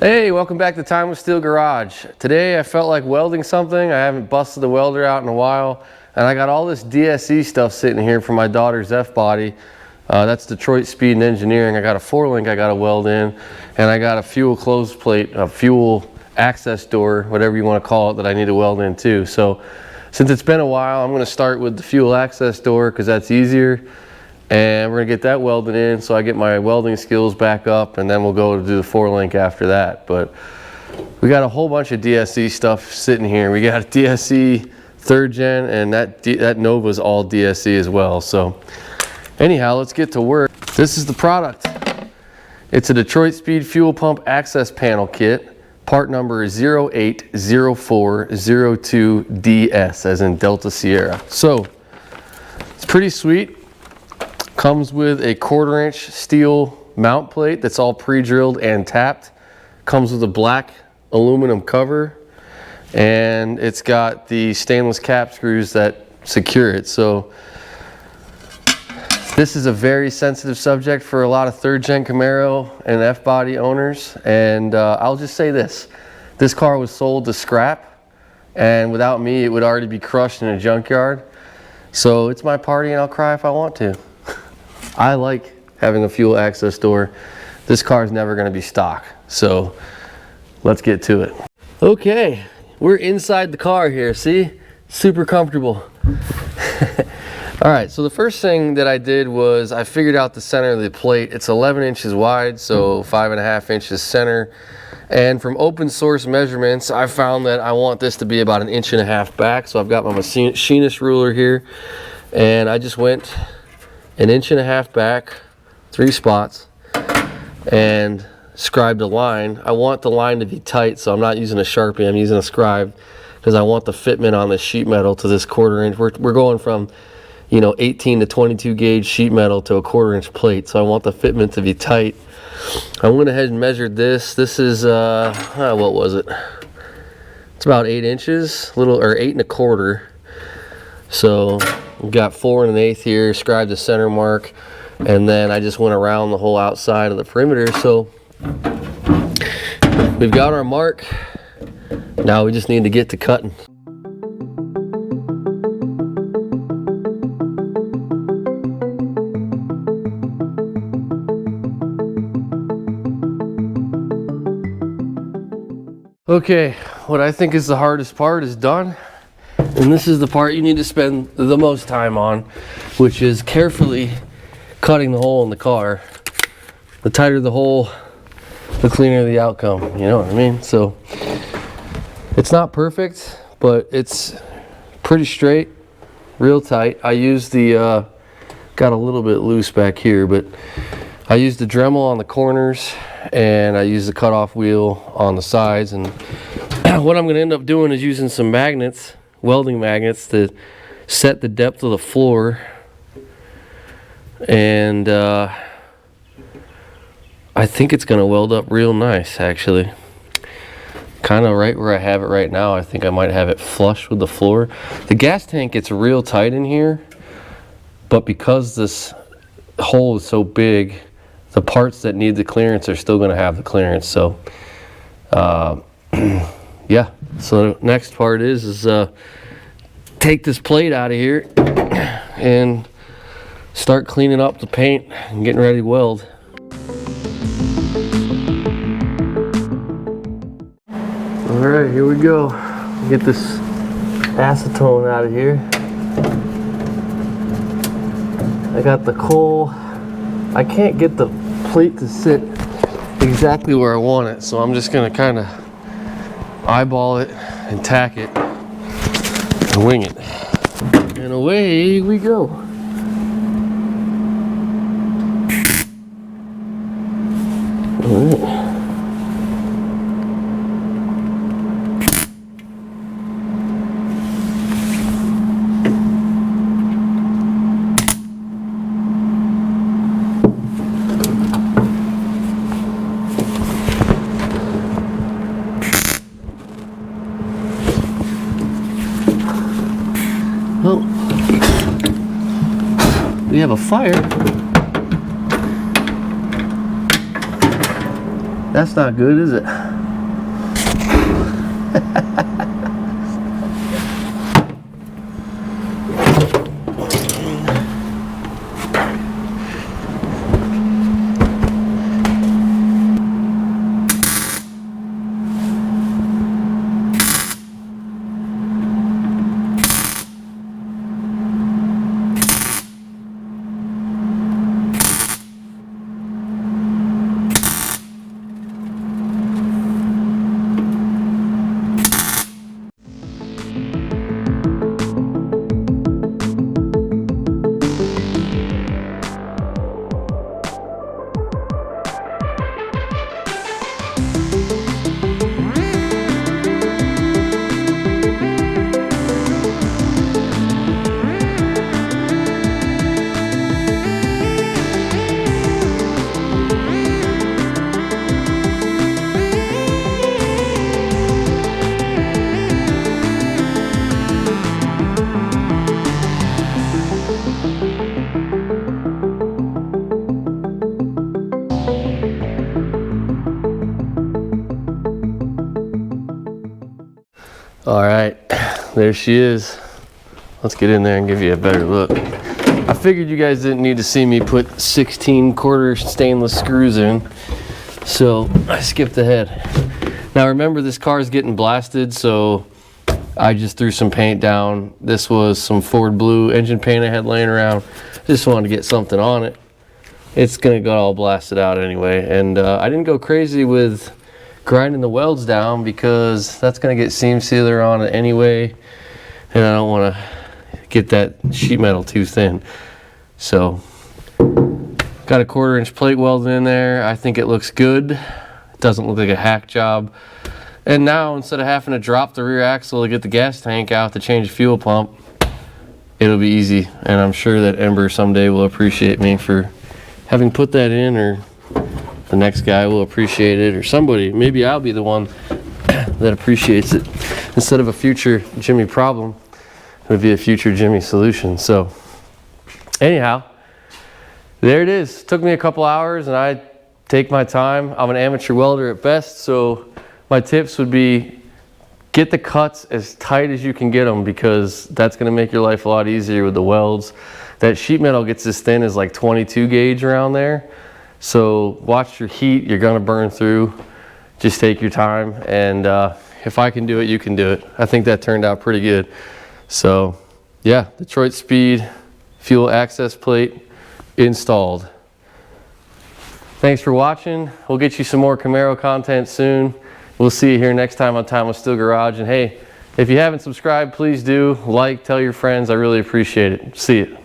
Hey, welcome back to Time with Steel Garage. Today I felt like welding something. I haven't busted the welder out in a while, and I got all this DSE stuff sitting here for my daughter's F-body. That's Detroit Speed and Engineering. I got a 4-link I got to weld in, and I got a fuel close plate, a fuel access door, whatever you want to call it, that I need to weld in too. So since it's been a while, I'm going to start with the fuel access door because that's easier. And we're gonna get that welded in so I get my welding skills back up, and then we'll go to do the 4-link after that. But we got a whole bunch of DSE stuff sitting here. We got DSE 3rd gen, and that Nova's all DSE as well. So anyhow, let's get to work. This is the product. It's a Detroit Speed fuel pump access panel kit. Part number is 080402DS, as in Delta Sierra. So it's pretty sweet. Comes with a 1/4-inch steel mount plate that's all pre-drilled and tapped. Comes with a black aluminum cover, and it's got the stainless cap screws that secure it. So this is a very sensitive subject for a lot of 3rd gen Camaro and F-body owners. And I'll just say this car was sold to scrap, and without me it would already be crushed in a junkyard. So it's my party, and I'll cry if I want to. I like having a fuel access door. This car is never going to be stock, so let's get to it. Okay, we're inside the car here. See, super comfortable. All right, so the first thing that I did was I figured out the center of the plate. It's 11 inches wide, so 5.5 inches center. And from open source measurements, I found that I want this to be about 1.5 inches back. So I've got my machinist ruler here, and I just went 1.5 inches back, 3 spots, and scribed a line. I want the line to be tight, so I'm not using a Sharpie, I'm using a scribe, because I want the fitment on this sheet metal to this 1/4 inch. We're going from, 18 to 22 gauge sheet metal to a 1/4 inch plate, so I want the fitment to be tight. I went ahead and measured this. This is, what was it? It's about 8 inches, or 8 1/4. So we've got 4 1/8 here, scribed the center mark, and then I just went around the whole outside of the perimeter. So we've got our mark. Now we just need to get to cutting. Okay, what I think is the hardest part is done. And this is the part you need to spend the most time on, which is carefully cutting the hole in the car. The tighter the hole, the cleaner the outcome, you know what I mean? So it's not perfect, but it's pretty straight, real tight. I used the, got a little bit loose back here, but I used the Dremel on the corners, and I used the cutoff wheel on the sides. And what I'm gonna end up doing is using some magnets, welding magnets, to set the depth of the floor. And I think it's gonna weld up real nice, actually. Kind of right where I have it right now. I think I might have it flush with the floor. The gas tank gets real tight in here, but because this hole is so big, the parts that need the clearance are still gonna have the clearance. So yeah, so the next part is take this plate out of here and start cleaning up the paint and getting ready to weld. All right, here we go. Get this acetone out of here. I got the coal. I can't get the plate to sit exactly where I want it, so I'm just gonna kind of eyeball it and tack it and wing it. And away we go. All right. Well, we have a fire. That's not good, is it? All right, there she is. Let's get in there and give you a better look. I figured you guys didn't need to see me put 16-quarter stainless screws in, so I skipped ahead. Now remember, this car is getting blasted, so I just threw some paint down. This was some Ford Blue engine paint I had laying around. Just wanted to get something on it. It's gonna go all blasted out anyway, and I didn't go crazy with grinding the welds down because that's going to get seam sealer on it anyway, and I don't want to get that sheet metal too thin. So got a 1/4 inch plate welded in there. I think it looks good. It doesn't look like a hack job. And now instead of having to drop the rear axle to get the gas tank out to change the fuel pump, it'll be easy, and I'm sure that Ember someday will appreciate me for having put that in, or the next guy will appreciate it, or somebody, maybe I'll be the one that appreciates it. Instead of a future Jimmy problem, it would be a future Jimmy solution. So anyhow, there it is. Took me a couple hours, and I take my time. I'm an amateur welder at best, so my tips would be get the cuts as tight as you can get them, because that's going to make your life a lot easier with the welds. That sheet metal gets as thin as like 22 gauge around there. So watch your heat, you're gonna burn through. Just take your time, and if I can do it, you can do it. I think that turned out pretty good. So yeah, Detroit Speed fuel access plate installed. Thanks for watching. We'll get you some more Camaro content soon. We'll see you here next time on Time with Steel Garage. And hey, if you haven't subscribed, please do. Like, tell your friends. I really appreciate it. See you.